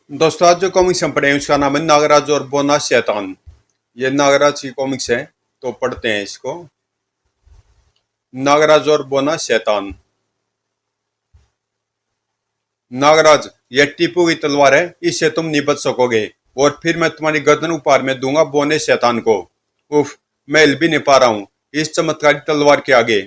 दोस्तों आज जो कॉमिक्स हम पढ़े हैं उसका नाम है नागराज और बोना शैतान। ये नागराज की कॉमिक्स है तो पढ़ते हैं इसको। नागराज और बोना शैतान। नागराज, यह टीपू की तलवार है, इससे तुम नहीं बच सकोगे और फिर मैं तुम्हारी गर्दन उपहार में दूंगा बोने शैतान को। उफ, मैं हिल भी नहीं पा रहा हूं इस चमत्कारी तलवार के आगे।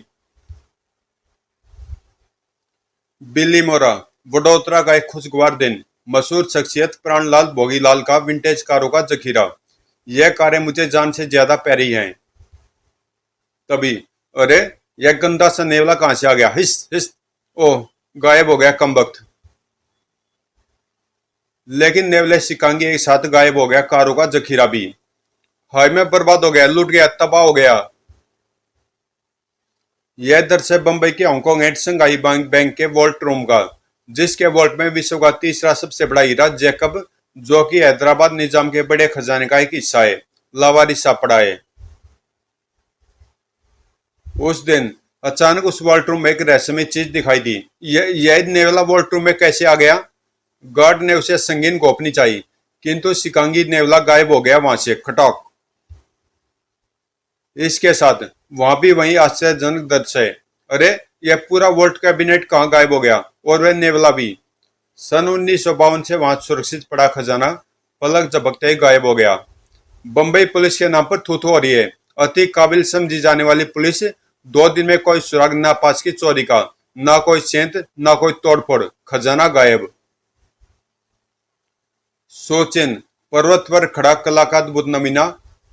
बिल्ली मोरा, वडोदरा का एक खुशगवार दिन। मशहूर शख्सियत प्राणलाल भोगीलाल का विंटेज कारों का जखीरा। यह कारें मुझे जान से ज्यादा प्यारी हैं। तभी, अरे, यह गंदा सा नेवला कहां से आ गया? हिस हिस। ओह, गायब हो गया कमबख्त। लेकिन नेवले शिकांगी एक साथ गायब हो गया, कारों का जखीरा भी। हाय, मैं बर्बाद हो गया, लूट गया, तबाह हो गया। यह दृश्य बंबई के हांगकांग एंड संघाई बैंक के वॉल्ट रूम का, जिसके वॉल्ट में विश्व का तीसरा सबसे बड़ा हीरा जैकब, जो कि हैदराबाद निजाम के बड़े खजाने का एक हिस्सा है, लावारिसा पड़ा है। उस दिन अचानक उस वॉल्ट रूम में एक रहस्यमय चीज दिखाई दी। यह नेवला वॉल्ट रूम में कैसे आ गया? गार्ड ने उसे संगीन गोपनी चाहिए, किंतु शिकांगी नेवला गायब हो गया वहां से खटॉक। इसके साथ वहां भी वही आश्चर्यजनक दृश्य है। अरे, यह पूरा वोल्ट कैबिनेट कहाँ गायब हो गया, और वह नेवला भी। सन 1952 से वहां सुरक्षित पड़ा खजाना पलक झपकते ही गायब हो गया। बंबई पुलिस के नाम पर थू थू हो रही है। अति काबिल समझी जाने वाली पुलिस 2 दिन में कोई सुराग ना पास की चोरी का, ना कोई सेंध, ना कोई तोड़फोड़, खजाना गायब। सोचिन, पर्वत पर खड़ा कला का अद्भुत नमूना,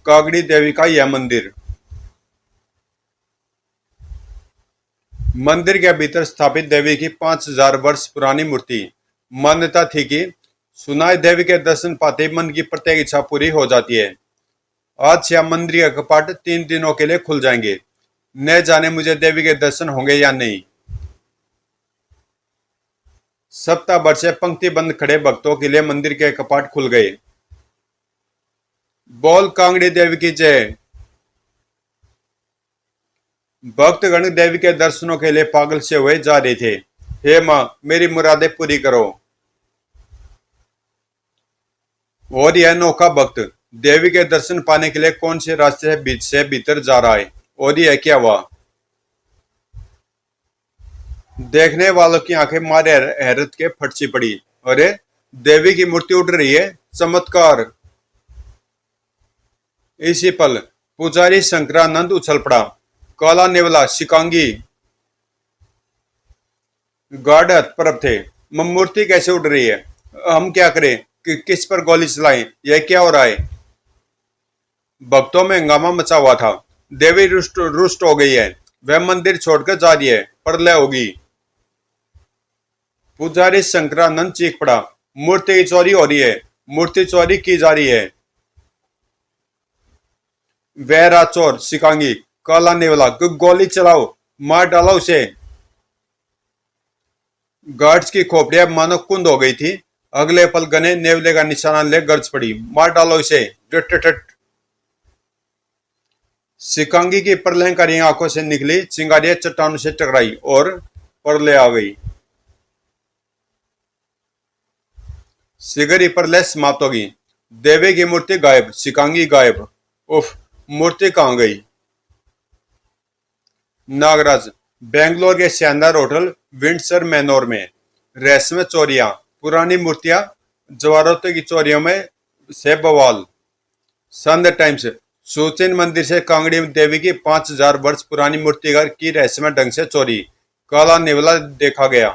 कागड़ी देवी का यह मंदिर। मंदिर के भीतर स्थापित देवी की 5000 वर्ष पुरानी मूर्ति। मान्यता थी कि सुनाई देवी के दर्शन पाते ही मन की प्रत्येक इच्छा पूरी हो जाती है। आज से मंदिर के कपाट 3 दिनों के लिए खुल जाएंगे। न जाने मुझे देवी के दर्शन होंगे या नहीं। सप्ताह भर से पंक्ति बंद खड़े भक्तों के लिए मंदिर के कपाट खुल गए। बोल कांगड़ी देवी की जय। भक्तगण देवी के दर्शनों के लिए पागल से हुए जा रहे थे। हे माँ, मेरी मुरादें पूरी करो। और यह नौका भक्त देवी के दर्शन पाने के लिए कौन से रास्ते से बीच से भीतर जा रहा है, और यह क्या हुआ? देखने वालों की आंखें मारे हैरत के फट सी पड़ी। अरे, देवी की मूर्ति उड़ रही है, चमत्कार। इसी पल पुजारी शंकरानंद उछल पड़ा। काला नेवला शिकांगी गार्ड हतप्रभ थे। मूर्ति कैसे उड़ रही है? हम क्या करें कि किस पर गोली चलाएं? यह क्या हो रहा है? भक्तों में हंगामा मचा हुआ था। देवी रुष्ट रुष्ट हो गई है, वह मंदिर छोड़कर जा रही है, प्रलय होगी। पुजारी शंकरानंद चीख पड़ा। मूर्ति की चोरी हो रही है, मूर्ति चोरी की जा रही है। वह रहा चोर शिकांगी, काला नेवला, गोली चलाओ, मार डालो उसे। गार्ड्स की खोपड़ियां मानो कुंद हो गई थी। अगले पल गने नेवले का निशाना ले गर्ज पड़ी। मार डालो इसे। टट टट टट। शिकांगी की प्रलयंकारी आंखों से निकली चिंगारियां चट्टानों से टकराई और प्रलय आ गई। शीघ्र ही प्रलय समाप्त होगी। देवी की मूर्ति गायब, शिकांगी गायब। उफ, मूर्ति कहाँ गई? नागराज, बेंगलोर के शानदार होटल विंडसर मैनोर में रहस्यमय चोरियां, पुरानी मूर्तियां, जवाहरातों की चोरियों में से बवाल। सन टाइम्स, सूचिन मंदिर से कांगड़ी देवी की 5000 वर्ष पुरानी मूर्ति की रहस्यमय ढंग से चोरी। काला नेवला देखा गया।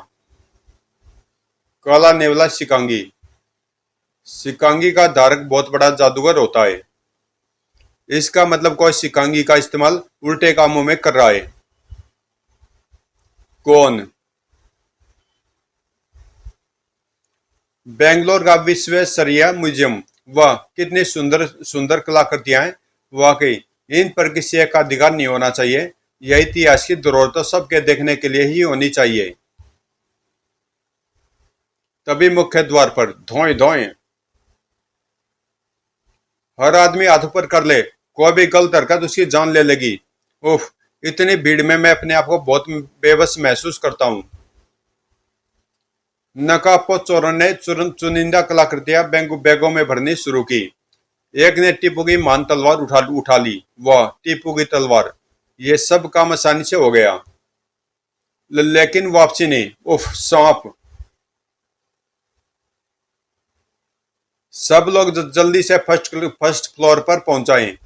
काला नेवला शिकांगी। शिकांगी का धारक बहुत बड़ा जादूगर होता है। इसका मतलब कोई शिकांगी का इस्तेमाल उल्टे कामों में कर रहा है। कौन? बेंगलोर का विश्वेश्वरैया म्यूजियम। वाह, कितनी सुंदर सुंदर कलाकृतियां हैं। वाकई इन पर किसी एक का अधिकार नहीं होना चाहिए। यह इतिहास की धरोहर तो सबके देखने के लिए ही होनी चाहिए। तभी मुख्य द्वार पर धोए धोए। हर आदमी हाथ ऊपर कर ले, कोई भी गलत हरकत उसकी जान ले लेगी। उफ, इतनी भीड़ में मैं अपने आप को बहुत बेबस महसूस करता हूँ। नकाबपोश चोरों ने चुनिंदा कलाकृतियां बैगों में भरनी शुरू की। एक ने टीपू की मान तलवार उठा ली। वाह, टीपू की तलवार! ये सब काम आसानी से हो गया। लेकिन वापसी नहीं। उफ, सांप! सब लोग जल्दी से फर्स्ट फ्लोर पर पहुंचाएं।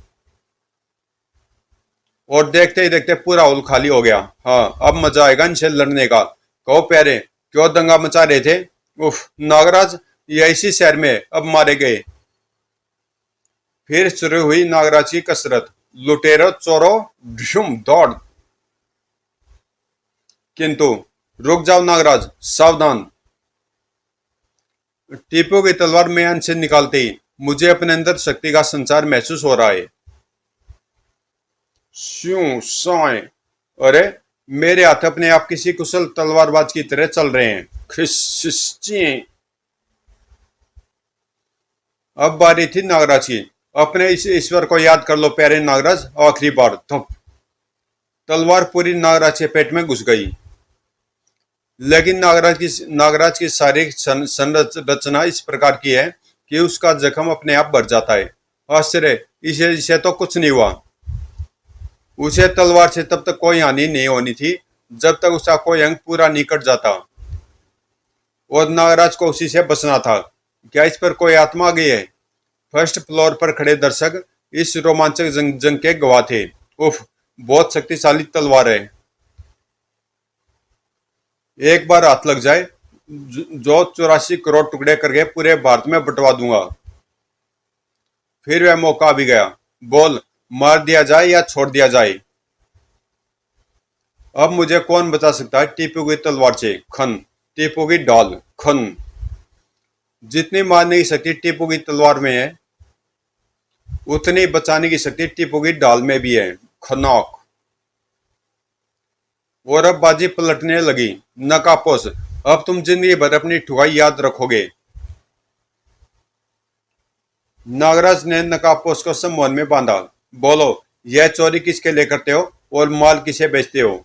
और देखते ही देखते पूरा हॉल खाली हो गया। हाँ, अब मजा आएगा इनसे लड़ने का। कहो प्यारे, क्यों दंगा मचा रहे थे? उफ, नागराज, ये इसी शहर में अब मारे गए। फिर शुरू हुई नागराज की कसरत। लुटेरो चोरों, ढुम दौड़। किंतु रुक जाओ नागराज, सावधान! टीपू की तलवार म्यान से निकालते ही मुझे अपने अंदर शक्ति का संचार महसूस हो रहा है। श्यूं साए! अरे, मेरे हाथ अपने आप किसी कुशल तलवारबाज की तरह चल रहे हैं। खिस्ची! अब बारी थी नागराज की। अपने इस ईश्वर को याद कर लो प्यारे नागराज, आखिरी बार। धप! तलवार पूरी नागराज के पेट में घुस गई। लेकिन नागराज की शारीरिक संरचना इस प्रकार की है कि उसका जख्म अपने आप भर जाता है। आश्चर्य! इसे तो कुछ नहीं हुआ। उसे तलवार से तब तक कोई हानि नहीं होनी थी जब तक उसका कोई अंग पूरा नहीं कट जाता। और नागराज को उसी से बचना था। क्या इस पर कोई आत्मा आ गई है? फर्स्ट फ्लोर पर खड़े दर्शक इस रोमांचक जंग के गवाह थे। उफ, बहुत शक्तिशाली तलवार है। एक बार हाथ लग जाए जो 84 करोड़ टुकड़े करके पूरे भारत में बंटवा दूंगा। फिर वह मौका भी गया। बोल, मार दिया जाए या छोड़ दिया जाए? अब मुझे कौन बचा सकता है टीपू की तलवार से? खन! टीपू की ढाल! खन! जितनी मारने की शक्ति टीपू की तलवार में है, उतनी बचाने की शक्ति टीपू की ढाल में भी है। खनाक! और अब बाजी पलटने लगी। नकाबपोश, अब तुम जिंदगी भर अपनी ठुकाई याद रखोगे। नागराज ने नकाबपोश को सम्मान में बांधा। बोलो, यह चोरी किसके लिए करते हो और माल किसे बेचते हो?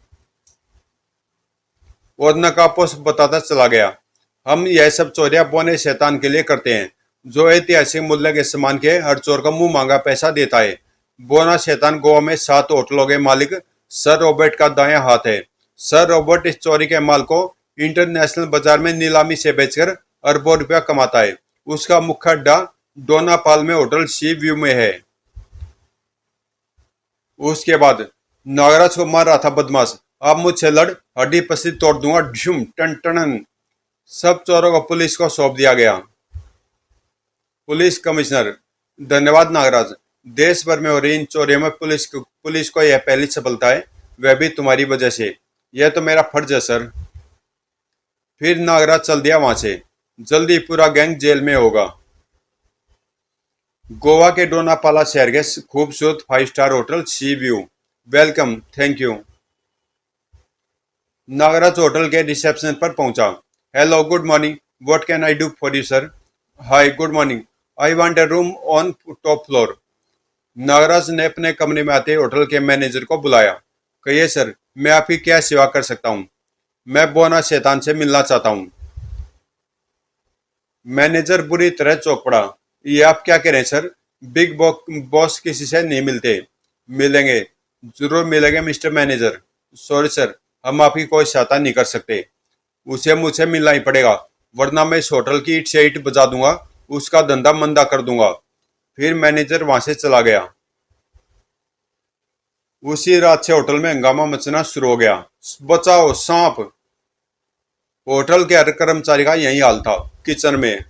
और नकाबपोश बताता चला गया। हम यह सब चोरियां बोने शैतान के लिए करते हैं, जो ऐतिहासिक मूल्य के सामान के हर चोर का मुंह मांगा पैसा देता है। बोना शैतान गोवा में 7 होटलों के मालिक सर रॉबर्ट का दायां हाथ है। सर रॉबर्ट इस चोरी के माल को इंटरनेशनल बाजार में नीलामी से बेचकर अरबों रुपया कमाता है। उसका मुख्य अड्डा डोनापाल में होटल सी व्यू में है। उसके बाद नागराज को मार रहा था बदमाश। अब मुझसे लड़, हड्डी पसली तोड़ दूंगा। ढूम टन टन! सब चोरों को पुलिस को सौंप दिया गया। पुलिस कमिश्नर: धन्यवाद नागराज। देश भर में हो रही इन चोरियों में पुलिस को यह पहली सफलता है, वह भी तुम्हारी वजह से। यह तो मेरा फर्ज है सर। फिर नागराज चल दिया वहां से। जल्दी पूरा गैंग जेल में होगा। गोवा के डोनापाला शहर के खूबसूरत 5 star hotel sea view. Welcome, thank you. Nagaraj hotel के रिसेप्शन पर पहुंचा। Hello, good morning, what can I do for you sir? Hi, good morning, I want a room on top floor. Nagaraj ने अपने कमरे में आते होटल के मैनेजर को बुलाया। कहिए सर, मैं आपकी क्या सेवा कर सकता हूँ? मैं बोना शैतान से मिलना चाहता हूँ। मैनेजर बुरी तरह चौंक पड़ा। ये आप क्या कह रहे हैं सर? बिग बॉस किसी से नहीं मिलते। मिलेंगे, जरूर मिलेंगे मिस्टर मैनेजर। सॉरी सर, हम आपकी कोई सहायता नहीं कर सकते। उसे मुझसे मिलना ही पड़ेगा, वरना मैं इस होटल की ईट से ईट बजा दूंगा, उसका धंधा मंदा कर दूंगा। फिर मैनेजर वहां से चला गया। उसी रात से होटल में हंगामा मचना शुरू हो गया। बचाओ, सांप! होटल के हर कर्मचारी का यही हाल था। किचन में,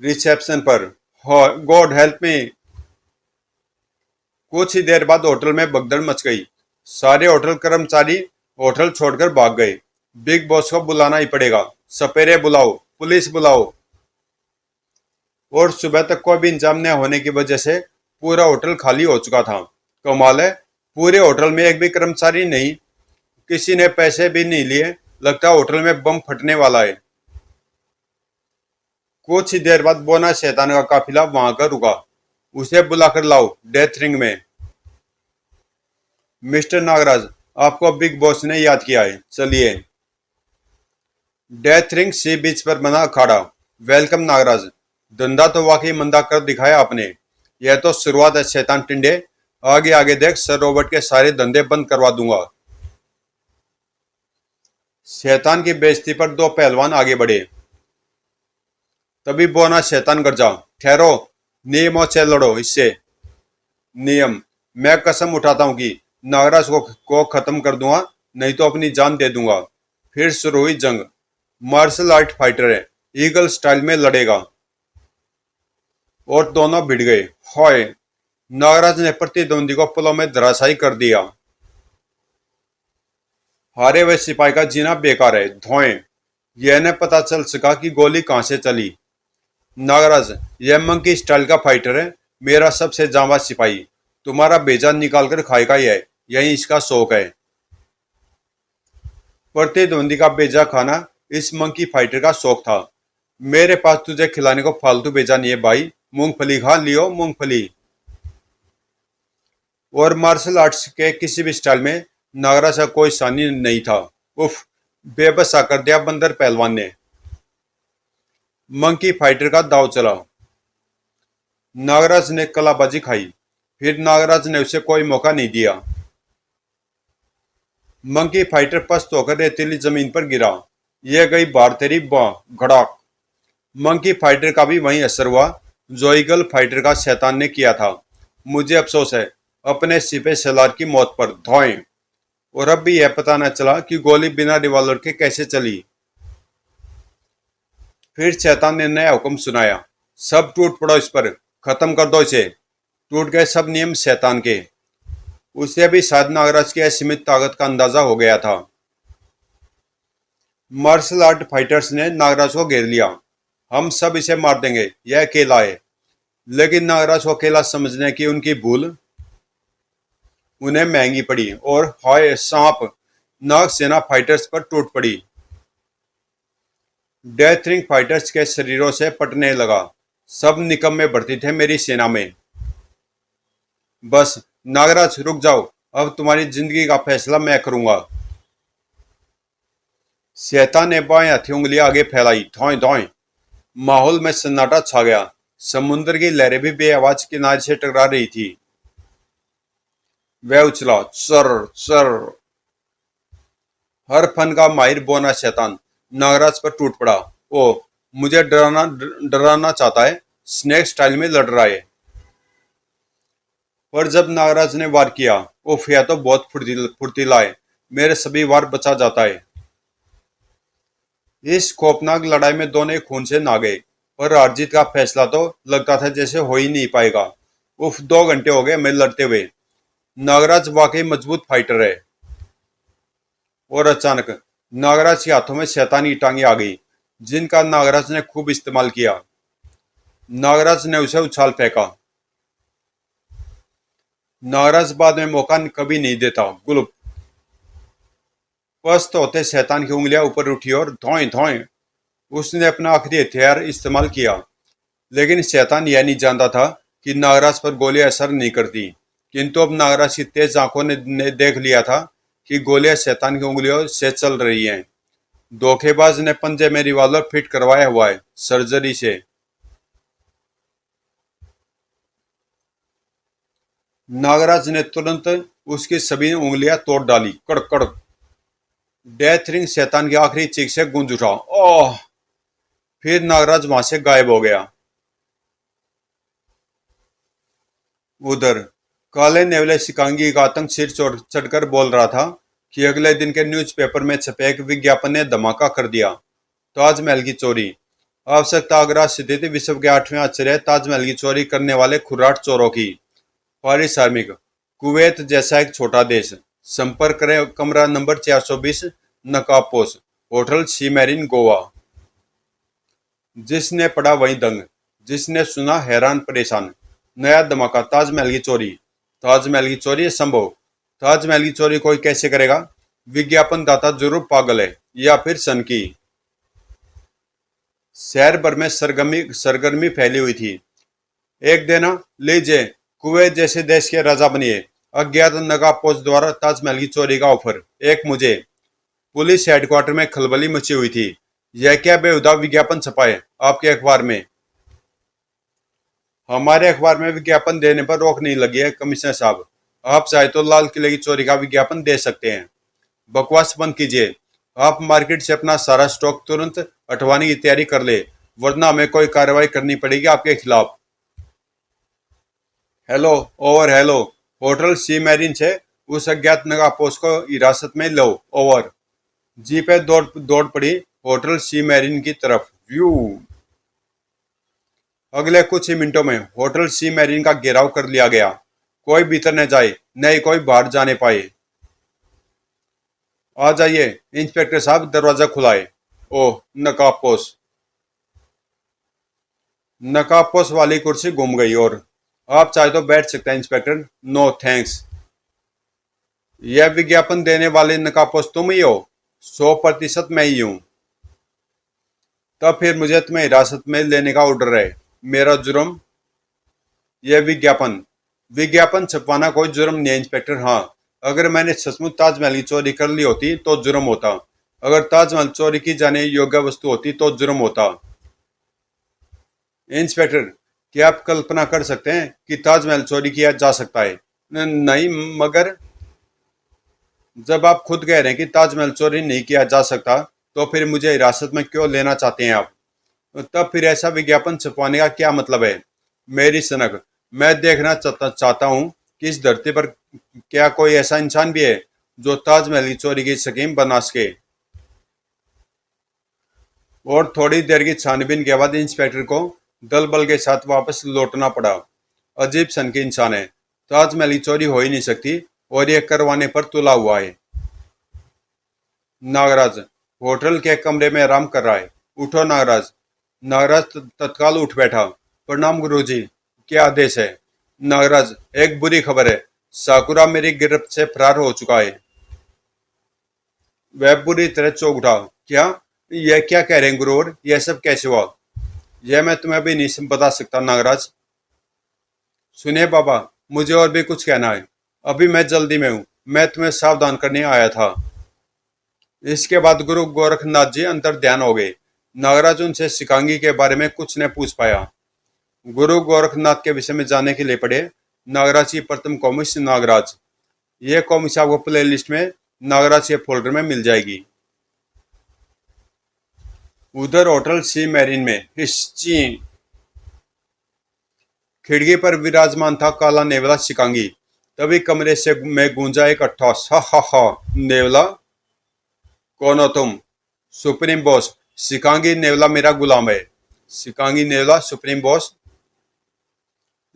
रिसेप्शन पर, गॉड हेल्प मी! कुछ ही देर बाद होटल में भगदड़ मच गई। सारे होटल कर्मचारी होटल छोड़कर भाग गए। बिग बॉस को बुलाना ही पड़ेगा। सपेरे बुलाओ, पुलिस बुलाओ। और सुबह तक कोई भी इंतजाम न होने की वजह से पूरा होटल खाली हो चुका था। कमाल है, पूरे होटल में एक भी कर्मचारी नहीं। किसी ने पैसे भी नहीं लिए। लगता है होटल में बम फटने वाला है। कुछ ही देर बाद बोना शैतान का काफिला वहां का रुका। उसे बुलाकर लाओ डेथ रिंग में। मिस्टर नागराज, आपको बिग बॉस ने याद किया है, चलिए। डेथ रिंग सी बीच पर बना अखाड़ा। वेलकम नागराज, धंधा तो वाकई मंदा कर दिखाया आपने। यह तो शुरुआत है शैतान टिंडे। आगे आगे देख, सर रॉबर्ट के सारे धंधे बंद करवा दूंगा। शैतान की बेइज्जती पर दो पहलवान आगे बढ़े। तभी बोना शैतान गरजा, ठहरो, नियमों से लड़ो इससे। नियम? मैं कसम उठाता हूं कि नागराज को खत्म कर दूंगा, नहीं तो अपनी जान दे दूंगा। फिर शुरू हुई जंग। मार्शल आर्ट फाइटर है, ईगल स्टाइल में लड़ेगा। और दोनों भिड़ गए। हाय! नागराज ने प्रतिद्वंदी को पलों में धराशायी कर दिया। हारे हुए सिपाही का जीना बेकार है। धोएं! यह न पता चल सका कि गोली कहां से चली। नागराज, यह मंकी स्टाइल का फाइटर है, मेरा सबसे जांबाज सिपाही। तुम्हारा बेजान निकाल कर खाएगा यही इसका शौक है। प्रतिद्वंदी का बेजा खाना इस मंकी फाइटर का शौक था। मेरे पास तुझे खिलाने को फालतू बेजा नहीं है भाई, मूंगफली खा लियो, मूंगफली। और मार्शल आर्ट्स के किसी भी स्टाइल में नागराज का कोई सानी नहीं था। उफ! बेबस कर दिया बंदर पहलवान ने। मंकी फाइटर का दाव चला। नागराज ने कलाबाजी खाई, फिर नागराज ने उसे कोई मौका नहीं दिया। मंकी फाइटर पस्त होकर रेतीली जमीन पर गिरा। यह गई बार तेरी बाँ घड़ाक। मंकी फाइटर का भी वही असर हुआ जो ईगल फाइटर का शैतान ने किया था। मुझे अफसोस है अपने सिपे सलार की मौत पर। धोएं! और अब भी यह पता न चला कि गोली बिना रिवॉल्वर के कैसे चली। फिर शैतान ने नया हुक्म सुनाया, सब टूट पड़ो इस पर, खत्म कर दो इसे। टूट गए सब नियम शैतान के। उसे भी शायद नागराज की असीमित ताकत का अंदाजा हो गया था। मार्शल आर्ट फाइटर्स ने नागराज को घेर लिया। हम सब इसे मार देंगे, यह अकेला है। लेकिन नागराज को अकेला समझने की उनकी भूल उन्हें महंगी पड़ी। और हाय सांप! नाग सेना फाइटर्स पर टूट पड़ी। डेथ रिंग फाइटर्स के शरीरों से पटने लगा। सब निकम्मे भर्ती थे मेरी सेना में। बस नागराज रुक जाओ, अब तुम्हारी जिंदगी का फैसला मैं करूंगा। शैतान ने बाएं हाथी उंगलियां आगे फैलाई। धोएं धोएं! माहौल में सन्नाटा छा गया। समुद्र की लहरें भी बेआवाज किनारे से टकरा रही थी। वह उछला, सर सर। हर फन का माहिर बोना शैतान नागराज पर टूट पड़ा। ओ, मुझे डराना चाहता है, स्नेक स्टाइल में लड़ रहा है। पर जब नागराज ने वार किया, उफ, यह तो बहुत फुर्तीला है, मेरे सभी वार बचा जाता है। इस खौफनाक लड़ाई में दोनों खून से नहा गए, पर हार जीत का फैसला तो लगता था जैसे हो ही नहीं पाएगा। उफ, 2 घंटे हो गए हमें लड़ते हुए। नागराज वाकई मजबूत फाइटर है। और अचानक नागराज के हाथों में शैतानी टांगे आ गई, जिनका नागराज ने खूब इस्तेमाल किया। नागराज ने उसे उछाल फेंका। नागराज बाद में मौका कभी नहीं देता। गुलुप! पस्त होते शैतान की उंगलियां ऊपर उठी और धोएं धोएं उसने अपना आखिरी हथियार इस्तेमाल किया। लेकिन शैतान यह नहीं जानता था कि नागराज पर गोलियां असर नहीं करती। किंतु अब नागराज की तेज आंखों ने देख लिया था कि गोलियां शैतान की उंगलियों से चल रही हैं। धोखेबाज ने पंजे में रिवॉल्वर फिट करवाया हुआ है, सर्जरी से। नागराज ने तुरंत उसकी सभी उंगलियां तोड़ डाली। कड़क कड़क! डेथ रिंग शैतान की आखिरी चीख से गूंज उठा। ओह! फिर नागराज वहां से गायब हो गया। उधर काले नेवले शिकांगी का आतंक सिर चढ़कर बोल रहा था कि अगले दिन के न्यूज़पेपर में छपे एक विज्ञापन ने धमाका कर दिया। ताजमहल की चोरी। आवश्यकता आगरा स्थित विश्व के 8वें आश्चर्य ताजमहल की चोरी करने वाले खुर्राट चोरों की। पारिश्रमिक कुवैत जैसा एक छोटा देश। संपर्क करें कमरा नंबर 420 नकाबपोश, होटल सी मैरिन, गोवा। जिसने पढ़ा वही दंग, जिसने सुना हैरान परेशान। नया धमाका, ताजमहल की चोरी। ताजमहल की चोरी संभव? ताजमहल की चोरी कोई कैसे करेगा? विज्ञापन दाता जरूर पागल है या फिर सनकी। शहर भर में सरगर्मी फैली हुई थी। एक देना लीजिए, कुवैत जैसे देश के राजा बनिए। अज्ञात नकाबपोश द्वारा ताजमहल की चोरी का ऑफर, एक मुझे। पुलिस हेडक्वार्टर में खलबली मची हुई थी। यह क्या बेहुदा विज्ञापन छपा है आपके अखबार में? हमारे अखबार में विज्ञापन देने पर रोक नहीं लगी है कमिश्नर साहब। आप चाहे तो लाल किले की चोरी का विज्ञापन दे सकते हैं। बकवास बंद कीजिए। आप मार्केट से अपना सारा स्टॉक तुरंत हटवाने की तैयारी कर ले, वरना हमें कोई कार्रवाई करनी पड़ेगी आपके खिलाफ। Hello, over. हेलो, होटल सी मैरिन से उस अज्ञात नगापोश को हिरासत में लो। ओवर। जीपें दौड़ दौड़ पड़ी होटल सी मैरिन की तरफ। व्यू। अगले कुछ ही मिनटों में होटल सी मैरिन का घेराव कर लिया गया। कोई भीतर न जाए, न ही कोई बाहर जाने पाए। आ जाइए इंस्पेक्टर साहब, दरवाजा खुलाए। ओह, नकाबपोश। नकाबपोश वाली कुर्सी घूम गई। और आप चाहे तो बैठ सकते हैं इंस्पेक्टर। No thanks. यह विज्ञापन देने वाले नकाबपोश तुम ही हो? 100% मैं ही हूं। तब फिर मुझे तुम्हें हिरासत में लेने का ऑर्डर है। मेरा जुर्म? यह विज्ञापन विज्ञापन छपवाना कोई जुर्म नहीं है इंस्पेक्टर। हाँ, अगर मैंने सचमुच ताजमहल की चोरी कर ली होती तो जुर्म होता। अगर ताजमहल चोरी की जाने योग्य वस्तु होती तो जुर्म होता। इंस्पेक्टर, क्या आप कल्पना कर सकते हैं कि ताजमहल चोरी किया जा सकता है? नहीं, मगर जब आप खुद कह रहे हैं कि ताजमहल चोरी नहीं किया जा सकता, तो फिर मुझे हिरासत में क्यों लेना चाहते हैं आप? तब फिर ऐसा विज्ञापन छपवाने का क्या मतलब है? मेरी सनक, मैं देखना चाहता हूँ कि इस धरती पर क्या कोई ऐसा इंसान भी है जो ताजमहल की चोरी की स्कीम बना सके। और थोड़ी देर की छानबीन के बाद इंस्पेक्टर को दल बल के साथ वापस लौटना पड़ा। अजीब सन की इंसान है। ताजमहल की चोरी हो ही नहीं सकती और ये करवाने पर तुला हुआ है। नागराज होटल के कमरे में आराम कर रहा है। उठो नागराज। नागराज तत्काल उठ बैठा। प्रणाम गुरुजी, क्या आदेश है? नागराज, एक बुरी खबर है। साकुरा मेरी गिरफ्त से फरार हो चुका है। वह बुरी तरह चौंक उठा। क्या? यह क्या कह रहे हैं गुरुवर? यह सब कैसे हुआ? यह मैं तुम्हें अभी नहीं बता सकता नागराज। सुनिए बाबा, मुझे और भी कुछ कहना है। अभी मैं जल्दी में हूँ। मैं तुम्हें सावधान करने आया था। इसके बाद गुरु गोरखनाथ जी अंतर ध्यान हो गए। नागराज उनसे सिकांगी के बारे में कुछ न पूछ पाया। गुरु गोरखनाथ के विषय में जानने के लिए पढ़े नागराज की प्रथम कॉमिक्स नागराज। ये कॉमिक्स आपको प्ले लिस्ट में नागराज के फोल्डर में मिल जाएगी। उधर होटल सी मैरिन में हिस्ची खिड़की पर विराजमान था काला नेवला सिकांगी। तभी कमरे से में गूंजा एक अट्ठास, हा हा हा। नेवला? कौन हो तुम? Supreme boss. सिकांगी नेवला मेरा गुलाम है। सिकांगी नेवला सुप्रीम बॉस?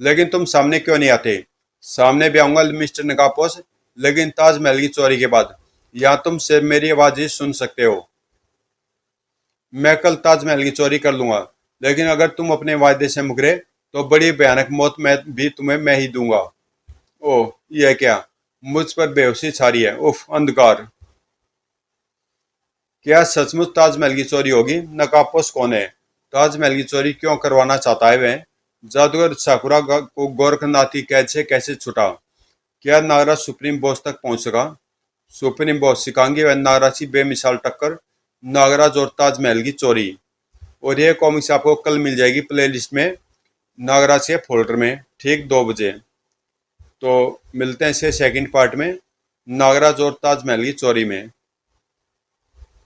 लेकिन तुम सामने क्यों नहीं आते? सामने भी आऊंगा मिस्टर नकापोस, लेकिन ताजमहल की चोरी के बाद। या तुम सिर्फ मेरी आवाज ही सुन सकते हो। मैं कल ताजमहल की चोरी कर लूंगा, लेकिन अगर तुम अपने वायदे से मुकरे तो बड़ी भयानक मौत मैं ही दूंगा। ओह, यह क्या? मुझ पर बेहोशी छा रही है। उफ, अंधकार। क्या सचमुच ताजमहल की चोरी होगी? नकाबपोश कौन है? ताजमहल की चोरी क्यों करवाना चाहता है वह? जादूगर साकुरा को गोरखनाथ की कैद से कैसे छुटा? क्या नागराज सुप्रीम बॉस तक पहुंच सका? सुप्रीम बॉस सिकांगी व नागराज की बेमिसाल टक्कर, नागराज और ताजमहल की चोरी। और यह कॉमिक्स आपको कल मिल जाएगी प्ले लिस्ट में नागराज के फोल्डर में, ठीक 2 बजे। तो मिलते हैं इसके सेकंड पार्ट में, नागराज और ताजमहल की चोरी में।